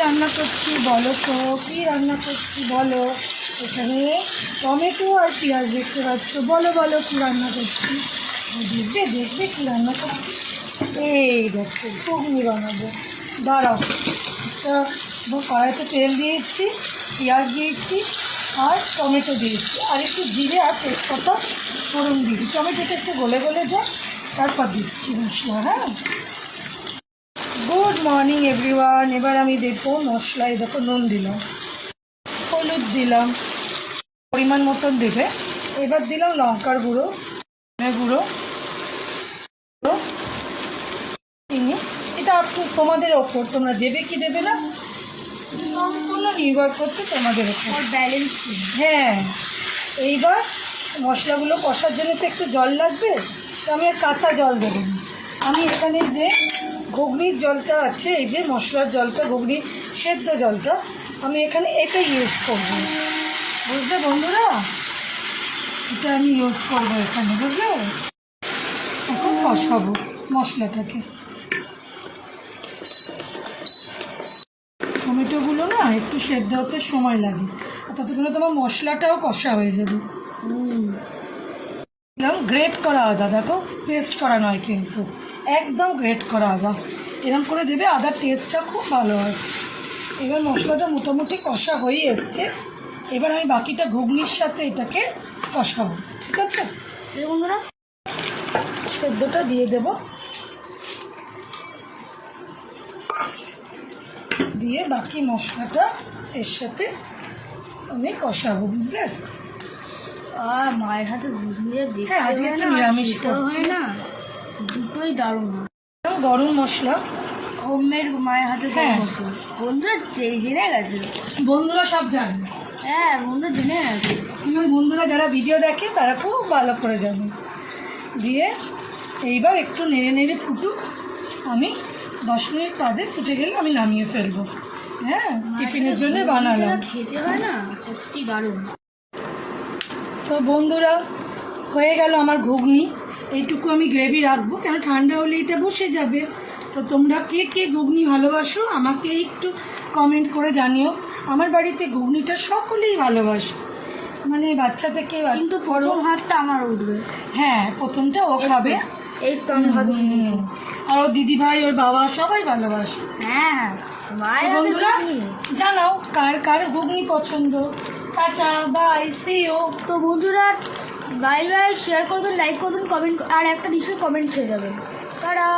রান্না করছি বলো তো, কী রান্না করছি বলো? এখানে টমেটো আর পেঁয়াজ দেখতে পাচ্ছ। বলো বলো কী রান্না করছি? দেখবে দেখবে কী রান্না করছি। এই দেখো ঘুগনি বানাবো। দাঁড়াও, কড়াইতে তেল দিয়েছি, পেঁয়াজ দিয়েছি আর টমেটো দিয়েছি, আর একটু জিরে আর তেজপাতা ফোড়ন দিয়েছি। টমেটোটা একটু গলে গলে যায়, তারপর দিচ্ছি মশলা। হ্যাঁ, গুড মর্নিং এভরিওয়ান। এবার আমি দেখবো মশলায়, দেখো নুন দিলাম, হলুদ দিলাম পরিমাণ মতন দেবে। এবার দিলাম লঙ্কার গুঁড়ো, গুঁড়ো, চিনি। এটা তোমাদের ওপর, তোমরা দেবে কি দেবে না সম্পূর্ণ নির্ভর করছে তোমাদের ওপর, ব্যালেন্স। হ্যাঁ, এইবার মশলাগুলো কষার জন্য তো একটু জল লাগবে, তো আমি আর কাঁচা জল দেবো না। আমি এখানে যে ঘুগনির জলটা আছে, এই যে মশলার জলটা, ঘুগনি সেদ্ধ জলটা, আমি এখানে এটা ইউজ করবো, বুঝলে বন্ধুরা? এটা আমি ইউজ করবো এখানে, বুঝলে? এখন কষাবো মশলাটাকে। টমেটোগুলো না একটু সেদ্ধ হতে সময় লাগে, আর ততক্ষণে তোমার মশলাটাও কষা হয়ে যাবে। গ্রেট করা আদা, দেখো পেস্ট করা নয় কিন্তু, একদম গ্রেট করা আদা। এরকম করে দেবে, আদার টেস্টটা খুব ভালো হয়। এবার মশলাটা মোটামুটি কষা হয়ে এসছে। এবার আমি বাকিটা ঘুগনির সাথে এটাকে কষাবো, ঠিক আছে বন্ধুরা? সেদ্ধটা দিয়ে দেব, দিয়ে বাকি মশলাটা এর সাথে আমি কষাবো, বুঝলে? আর মায়ের হাতে ঘুগনিয়ে দেখতে আজকে একটু নিরামিষ করছি না, দুটোই দারুণ হয়। গরম মশলা হোমমেড মায়ের হাতে। হ্যাঁ বন্ধুরা জেনে গেছে, বন্ধুরা সব জানে। হ্যাঁ বন্ধুরা জেনে গেছে, আমার বন্ধুরা যারা ভিডিও দেখে তারা খুব ভালো করে জানে। দিয়ে এইবার একটু নেড়ে নেড়ে ফুটুক, আমি 10 মিনিট বাদে ফুটে গেলে আমি নামিয়ে ফেলবো। হ্যাঁ, টিফিনের জন্য বানালাম। খেতে হয় না, সত্যি দারুণ। তো বন্ধুরা, হয়ে গেল আমার ঘুগনি। এইটুকু আমি গ্রেভি রাখবো, কেন ঠান্ডা হলে এটা বসে যাবে। তো তোমরা কে কে ঘুগনি ভালোবাসো আমাকে একটু কমেন্ট করে জানিও। আমার বাড়িতে ঘুগনিটা সকলেই ভালোবাসে, মানে বাচ্চা থেকে। কিন্তু প্রথম হাতটা আমার উঠবে। হ্যাঁ, প্রথমটা ও খাবে। এই তো আমি ভালো। আর ওর দিদিভাই, ওর বাবা সবাই ভালোবাসে। হ্যাঁ, বন্ধুরা জানাও কার কার ঘুগনি পছন্দ। Tata, bye, see you. তো বন্ধুরা বাই বাই, শেয়ার করবেন, লাইক করবেন, কমেন্ট, আর একটা নিশ্চয়ই কমেন্ট ছেড়ে যাবেন। টাটা।